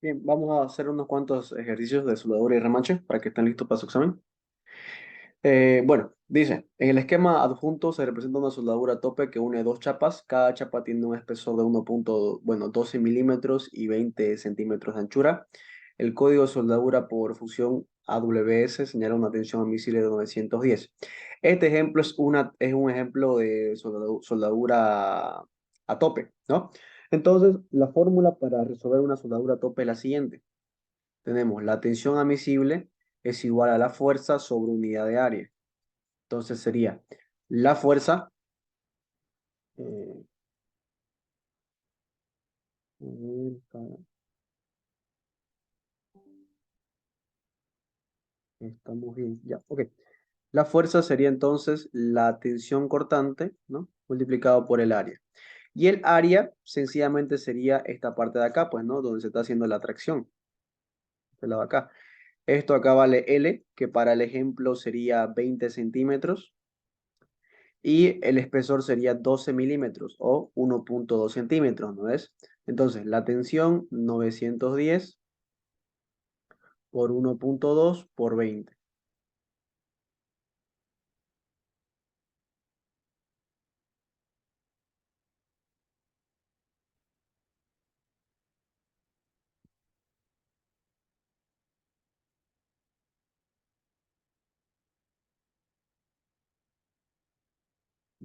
Bien, vamos a hacer unos cuantos ejercicios de soldadura y remache para que estén listos para su examen. Bueno, dice, en el esquema adjunto se representa una soldadura a tope que une dos chapas. Cada chapa tiene un espesor de 12 milímetros y 20 centímetros de anchura. El código de soldadura por fusión AWS señala una tensión admisible de 910. Este ejemplo es un ejemplo de soldadura a tope, ¿no? Entonces, la fórmula para resolver una soldadura a tope es la siguiente. Tenemos la tensión admisible es igual a la fuerza sobre unidad de área. Entonces sería la fuerza, eh, a ver, estamos bien, ya, ok. La fuerza sería entonces la tensión cortante, ¿no? Multiplicado por el área. Y el área sencillamente sería esta parte de acá, pues, ¿no? Donde se está haciendo la tracción, este lado de acá. Esto acá vale L, que para el ejemplo sería 20 centímetros. Y el espesor sería 12 milímetros o 1,2 centímetros, ¿no es? Entonces, la tensión 910 por 1,2 por 20.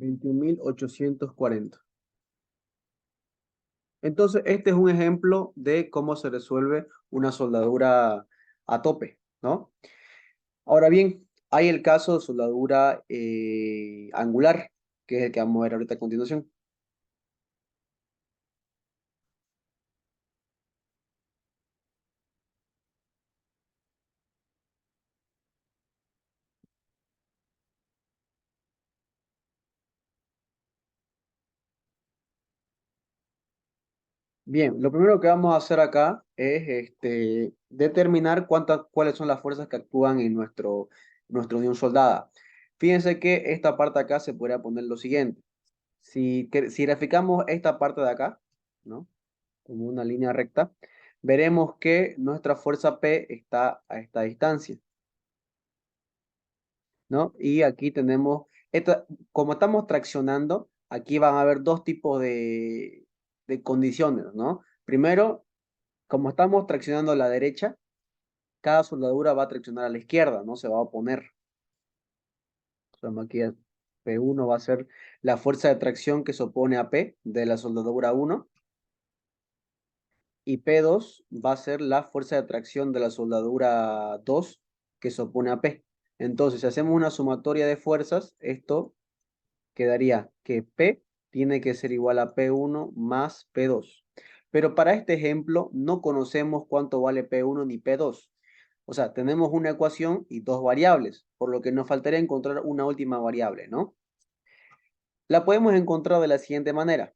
21.840. Entonces, este es un ejemplo de cómo se resuelve una soldadura a tope, ¿no? Ahora bien, hay el caso de soldadura angular, que es el que vamos a ver ahorita a continuación. Bien, lo primero que vamos a hacer acá es determinar cuáles son las fuerzas que actúan en nuestra unión soldada. Fíjense que esta parte acá se podría poner lo siguiente. Si graficamos esta parte de acá, ¿no? Como una línea recta, veremos que nuestra fuerza P está a esta distancia, ¿no? Y aquí tenemos, como estamos traccionando, aquí van a haber dos tipos de condiciones, ¿no? Primero, como estamos traccionando a la derecha, cada soldadura va a traccionar a la izquierda, no se va a oponer. Entonces, aquí P1 va a ser la fuerza de tracción que se opone a P de la soldadura 1 y P2 va a ser la fuerza de tracción de la soldadura 2 que se opone a P. Entonces, si hacemos una sumatoria de fuerzas, esto quedaría que P tiene que ser igual a P1 más P2. Pero para este ejemplo no conocemos cuánto vale P1 ni P2. O sea, tenemos una ecuación y dos variables, por lo que nos faltaría encontrar una última variable, ¿no? La podemos encontrar de la siguiente manera.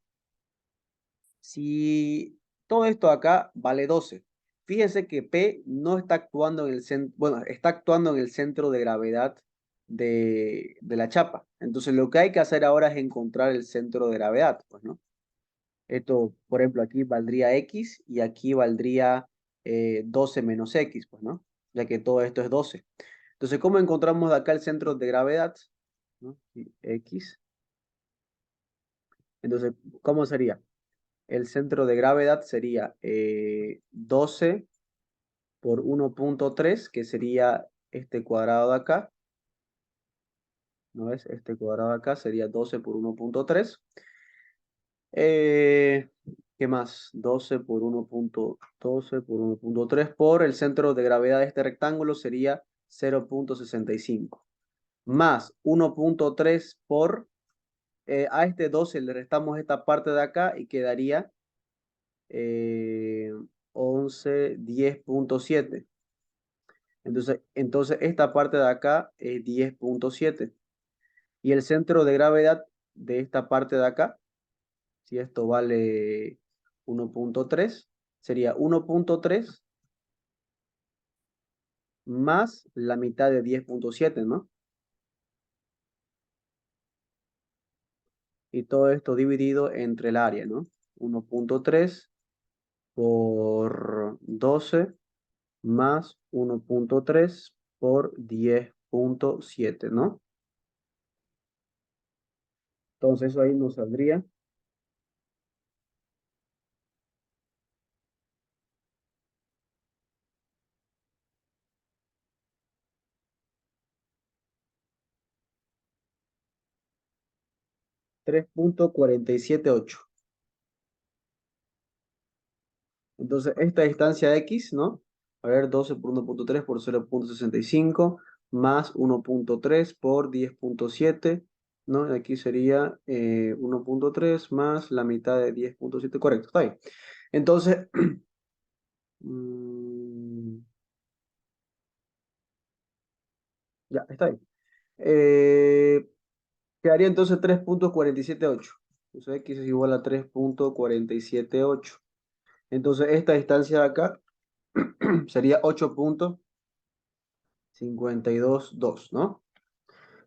Si todo esto acá vale 12, fíjense que P no está actuando en el centro, bueno, está actuando en el centro de gravedad de la chapa. Entonces lo que hay que hacer ahora es encontrar el centro de gravedad, pues, ¿no? Esto, por ejemplo, aquí valdría X y aquí valdría 12 menos X, pues, ¿no? Ya que todo esto es 12. Entonces, ¿cómo encontramos de acá el centro de gravedad? ¿No? Y X. Entonces, ¿cómo sería? El centro de gravedad sería 12 por 1,3, que sería este cuadrado de acá. ¿No es? Este cuadrado de acá sería 12 por 1,3. Eh, ¿Qué más? 12 por 1,12 por 1,3 por el centro de gravedad de este rectángulo sería 0,65. Más 1,3 por, a este 12 le restamos esta parte de acá y quedaría eh, 11,10,7. Entonces esta parte de acá es 10,7. Y el centro de gravedad de esta parte de acá, si esto vale 1,3, sería 1,3 más la mitad de 10,7, ¿no? Y todo esto dividido entre el área, ¿no? 1,3 por 12 más 1.3 por 10.7, ¿no? Entonces eso ahí nos saldría 3.478. Entonces esta distancia X, ¿no? A ver, 12 por 1.3 por 0.65 más 1.3 por 10.7, ¿no? Y aquí sería 1.3 más la mitad de 10.7, correcto, está bien. Entonces, mm, ya, está bien. Eh, Quedaría entonces 3.478. Entonces X es igual a 3.478. Entonces esta distancia de acá sería 8.522, ¿no?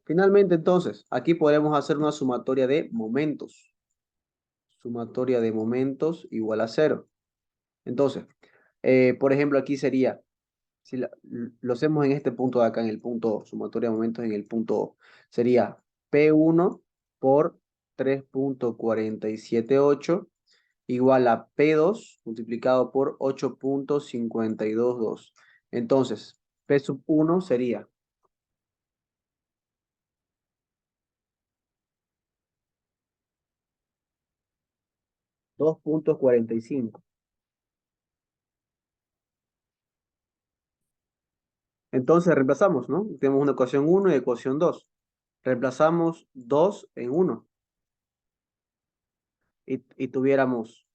Finalmente, entonces, aquí podemos hacer una sumatoria de momentos. Sumatoria de momentos igual a cero. Entonces, por ejemplo, aquí sería, si lo hacemos en este punto de acá, en el punto O, sumatoria de momentos en el punto O, sería P1 por 3.478 igual a P2 multiplicado por 8.522. Entonces, P sub 1 sería 2.45. Entonces reemplazamos, ¿no? Tenemos una ecuación uno y ecuación 2. Reemplazamos 2 en uno y tuviéramos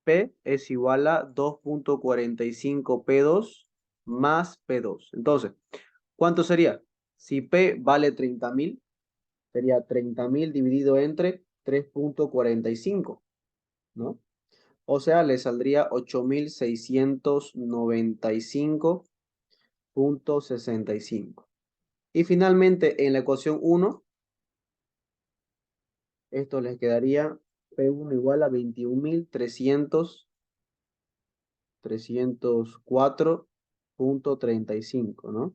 P es igual a 2.45 P2 más P2. Entonces, ¿cuánto sería? Si P vale 30.000, sería 30.000 dividido entre 3.45, ¿no? O sea, le saldría 8.695.65. Y finalmente, en la ecuación uno, esto les quedaría P1 igual a 21.304.35, ¿no?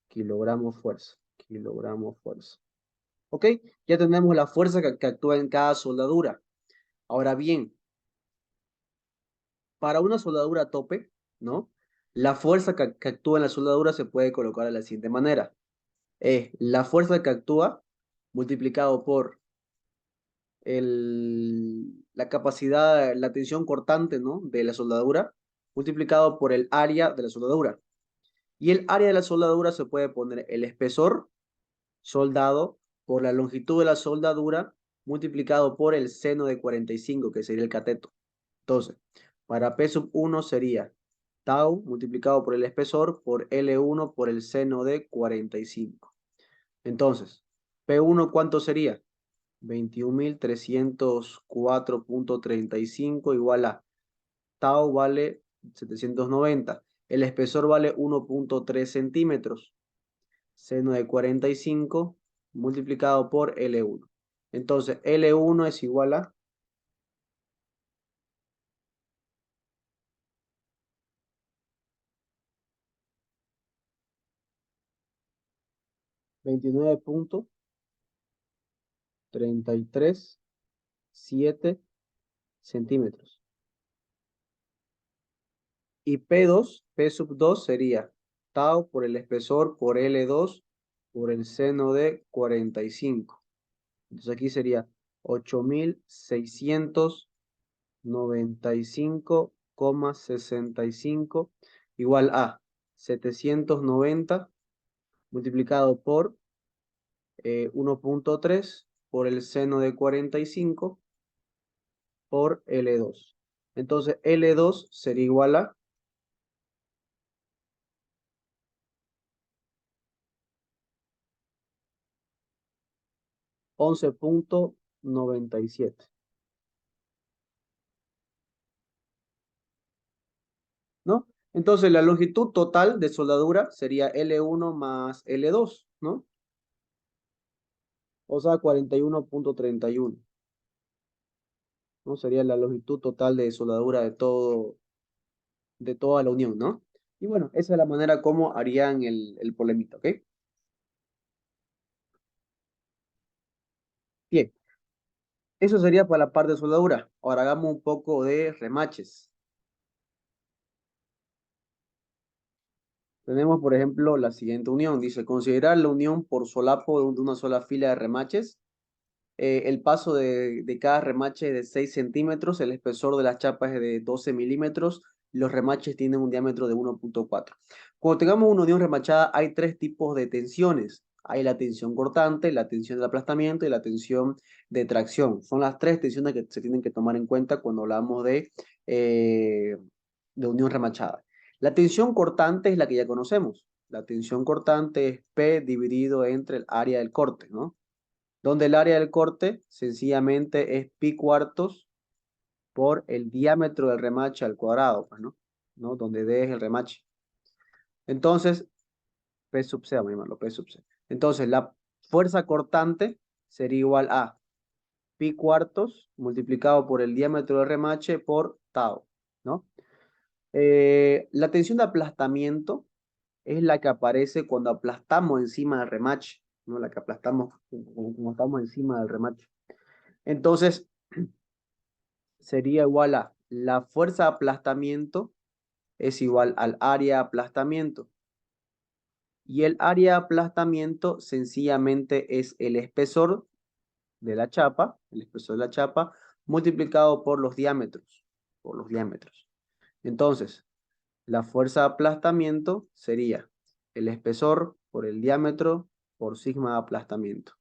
Kilogramos fuerza, kilogramos fuerza. ¿Ok? Ya tenemos la fuerza que actúa en cada soldadura. Ahora bien, para una soldadura a tope, ¿no? La fuerza que actúa en la soldadura se puede colocar de la siguiente manera. Es la fuerza que actúa multiplicado por la capacidad, la tensión cortante, ¿no? De la soldadura, multiplicado por el área de la soldadura. Y el área de la soldadura se puede poner el espesor soldado por la longitud de la soldadura multiplicado por el seno de 45, que sería el cateto. Entonces, para P sub 1 sería tau multiplicado por el espesor por L1 por el seno de 45. Entonces, P1, ¿cuánto sería? 21.304.35 igual a tau vale 790. El espesor vale 1.3 centímetros. Seno de 45 multiplicado por L1. Entonces, L1 es igual a 29.337 centímetros. Y P2, P sub 2 sería tau por el espesor por L2 por el seno de 45. Entonces aquí sería 8.695,65 igual a 790 multiplicado por 1.3 por el seno de 45 por L2. Entonces L2 sería igual a 11.97, ¿no? Entonces la longitud total de soldadura sería L1 más L2, ¿no? O sea, 41.31, ¿no? Sería la longitud total de soldadura de todo, de toda la unión, ¿no? Y bueno, esa es la manera como harían el problemita, ¿ok? Bien, eso sería para la parte de soldadura. Ahora hagamos un poco de remaches. Tenemos, por ejemplo, la siguiente unión. Dice, considerar la unión por solapo de una sola fila de remaches. El paso de cada remache es de 6 centímetros, el espesor de las chapas es de 12 milímetros, y los remaches tienen un diámetro de 1,4. Cuando tengamos una unión remachada, hay tres tipos de tensiones. Hay la tensión cortante, la tensión de aplastamiento y la tensión de tracción. Son las tres tensiones que se tienen que tomar en cuenta cuando hablamos de unión remachada. La tensión cortante es la que ya conocemos. La tensión cortante es P dividido entre el área del corte, ¿no? Donde el área del corte sencillamente es pi cuartos por el diámetro del remache al cuadrado, pues, ¿no? ¿No? Donde D es el remache. Entonces, P sub C, vamos a llamarlo P sub C. Entonces, la fuerza cortante sería igual a pi cuartos multiplicado por el diámetro del remache por tau, ¿no? La tensión de aplastamiento es la que aparece cuando aplastamos encima del remache, ¿no? La que aplastamos como estamos encima del remache. Entonces, sería igual a la fuerza de aplastamiento es igual al área de aplastamiento. Y el área de aplastamiento sencillamente es el espesor de la chapa, el espesor de la chapa, multiplicado por los diámetros, por los diámetros. Entonces, la fuerza de aplastamiento sería el espesor por el diámetro por sigma de aplastamiento.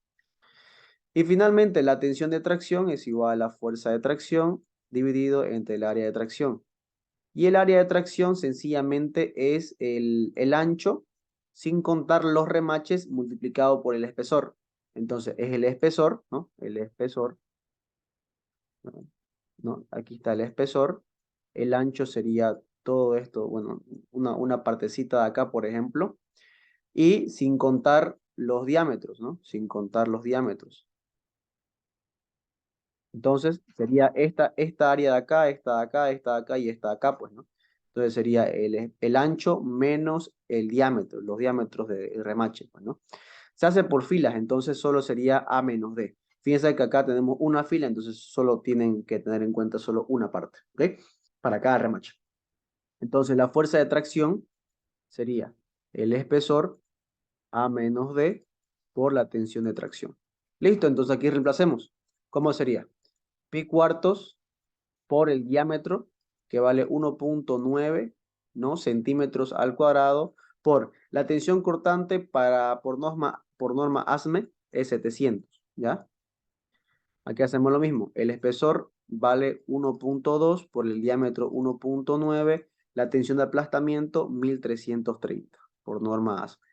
Y finalmente, la tensión de tracción es igual a la fuerza de tracción dividido entre el área de tracción. Y el área de tracción sencillamente es el ancho sin contar los remaches multiplicado por el espesor. Entonces es el espesor, ¿no? El espesor, ¿no? ¿No? Aquí está el espesor. El ancho sería todo esto, bueno, una partecita de acá, por ejemplo. Y sin contar los diámetros, ¿no? Sin contar los diámetros. Entonces sería esta área de acá, esta de acá, esta de acá y esta de acá, pues, ¿no? Entonces sería el ancho menos el diámetro, los diámetros de remache, pues, ¿no? Se hace por filas, entonces solo sería A menos D. Fíjense que acá tenemos una fila, entonces solo tienen que tener en cuenta solo una parte, ¿ok? Para cada remache. Entonces la fuerza de tracción sería el espesor A menos D por la tensión de tracción. Listo, entonces aquí reemplacemos. ¿Cómo sería? Pi cuartos por el diámetro, que vale 1,9, ¿no? Centímetros al cuadrado, por la tensión cortante por norma ASME es 700, ¿ya? Aquí hacemos lo mismo. El espesor vale 1,2 por el diámetro 1,9, la tensión de aplastamiento 1330 por norma ASME.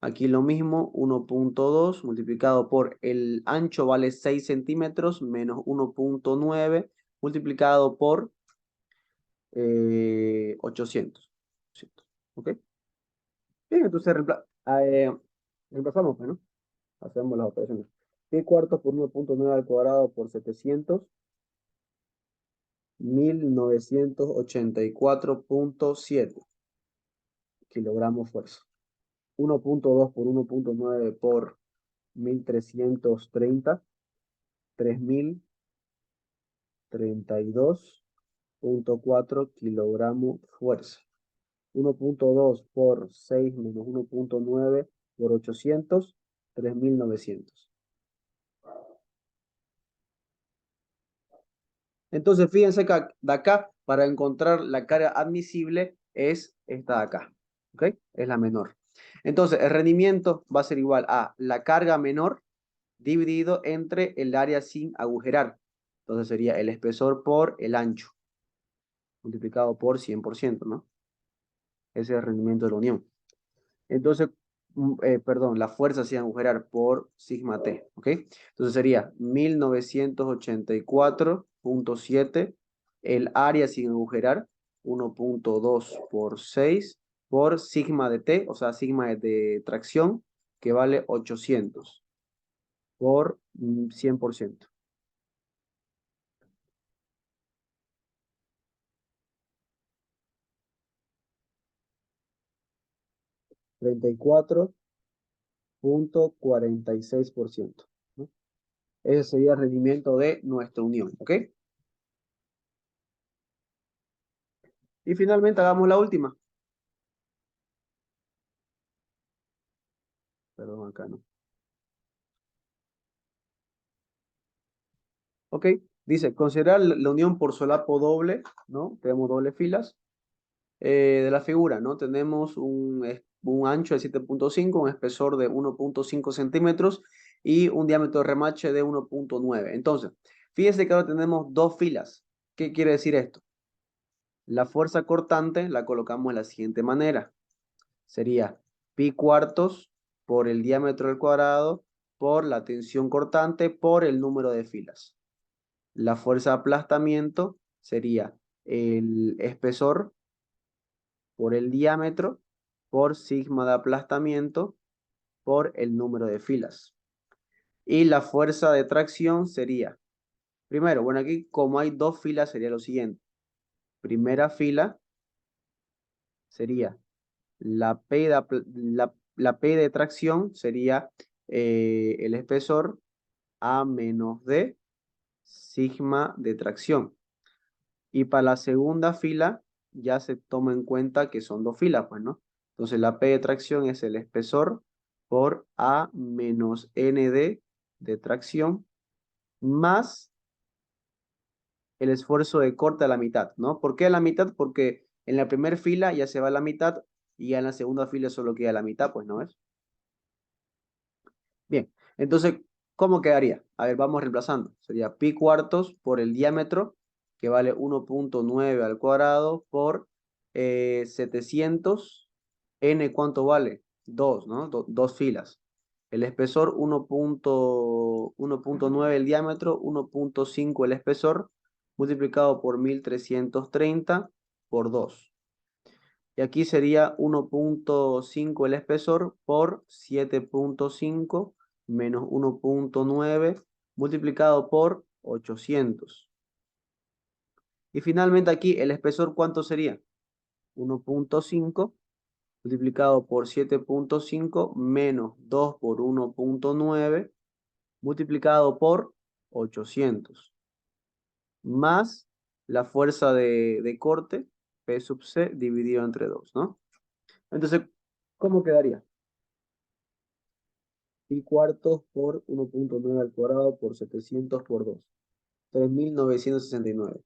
Aquí lo mismo, 1,2 multiplicado por el ancho vale 6 centímetros menos 1,9 multiplicado por 800. ¿Ok? Bien, entonces reemplazamos, pues, ¿no? Hacemos las operaciones. Pi cuartos por 1,9 al cuadrado por 700, 1984,7 kilogramos fuerza. 1,2 por 1,9 por 1330, 3032,4 kilogramos fuerza. 1,2 por 6 menos 1,9 por 800, 3900. Entonces, fíjense que de acá, para encontrar la carga admisible, es esta de acá. ¿Ok? Es la menor. Entonces, el rendimiento va a ser igual a la carga menor dividido entre el área sin agujerar. Entonces, sería el espesor por el ancho, multiplicado por 100%, ¿no? Ese es el rendimiento de la unión. Entonces, perdón, la fuerza sin agujerar por sigma t, ¿ok? Entonces sería 1984,7, el área sin agujerar, 1,2 por 6 por sigma de t, o sea, sigma de tracción, que vale 800 por 100%. 34,46%, ¿no? Ese sería el rendimiento de nuestra unión, ¿ok? Y finalmente hagamos la última. Perdón, acá no. ¿Ok? Dice, considerar la unión por solapo doble, ¿no? Tenemos doble filas de la figura, ¿no? Tenemos un ancho de 7,5, un espesor de 1,5 centímetros y un diámetro de remache de 1,9. Entonces, fíjense que ahora tenemos dos filas. ¿Qué quiere decir esto? La fuerza cortante la colocamos de la siguiente manera. Sería pi cuartos por el diámetro al cuadrado por la tensión cortante por el número de filas. La fuerza de aplastamiento sería el espesor por el diámetro por sigma de aplastamiento por el número de filas. Y la fuerza de tracción sería, primero, bueno, aquí como hay dos filas sería lo siguiente. Primera fila sería la P de tracción sería el espesor A menos D sigma de tracción. Y para la segunda fila ya se toma en cuenta que son dos filas, pues, ¿no? Entonces la P de tracción es el espesor por A menos ND de tracción más el esfuerzo de corte a la mitad, ¿no? ¿Por qué a la mitad? Porque en la primera fila ya se va a la mitad y ya en la segunda fila solo queda la mitad, pues, ¿no ves? Bien, entonces, ¿cómo quedaría? A ver, vamos reemplazando. Sería pi cuartos por el diámetro, que vale 1,9 al cuadrado, por 700. N, ¿cuánto vale? 2, ¿no? Dos filas. El espesor, 1,9 el diámetro, 1,5 el espesor, multiplicado por 1330 por 2. Y aquí sería 1,5 el espesor por 7,5 menos 1,9 multiplicado por 800. Y finalmente aquí el espesor, ¿cuánto sería? 1,5 multiplicado por 7,5 menos 2 por 1,9 multiplicado por 800 más la fuerza de corte P sub C dividido entre 2, ¿no? Entonces, ¿cómo quedaría? Pi cuartos por 1,9 al cuadrado por 700 por 2. 3.969.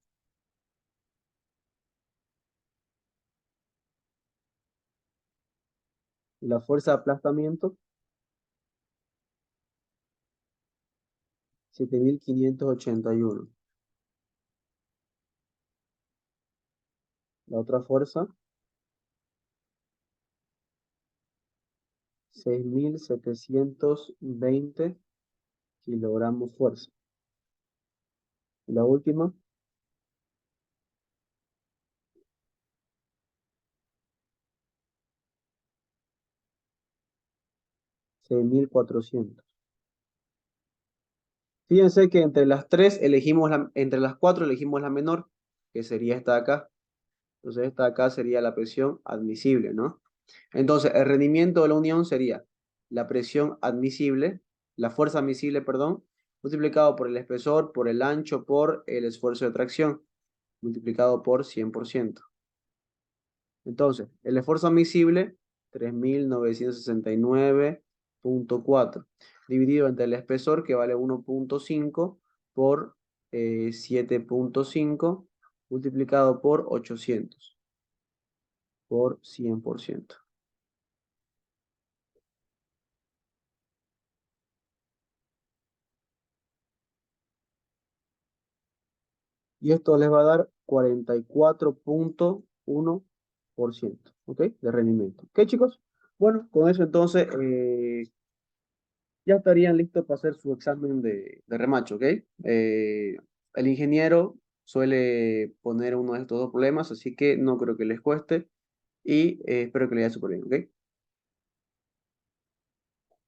La fuerza de aplastamiento, 7.581. La otra fuerza, 6.720 kilogramos fuerza. Y la última, 6.400. Fíjense que entre las tres elegimos entre las cuatro elegimos la menor, que sería esta de acá. Entonces esta de acá sería la presión admisible, ¿no? Entonces el rendimiento de la unión sería la presión admisible, la fuerza admisible, perdón, multiplicado por el espesor, por el ancho, por el esfuerzo de tracción, multiplicado por 100%. Entonces, el esfuerzo admisible, 3.969,4, dividido entre el espesor, que vale 1,5, por 7,5, multiplicado por 800, por 100%. Y esto les va a dar 44,1%, ¿ok? De rendimiento. ¿Ok, chicos? Bueno, con eso entonces ya estarían listos para hacer su examen de remacho, ¿ok? El ingeniero suele poner uno de estos dos problemas, así que no creo que les cueste y espero que les vaya súper bien, ¿ok?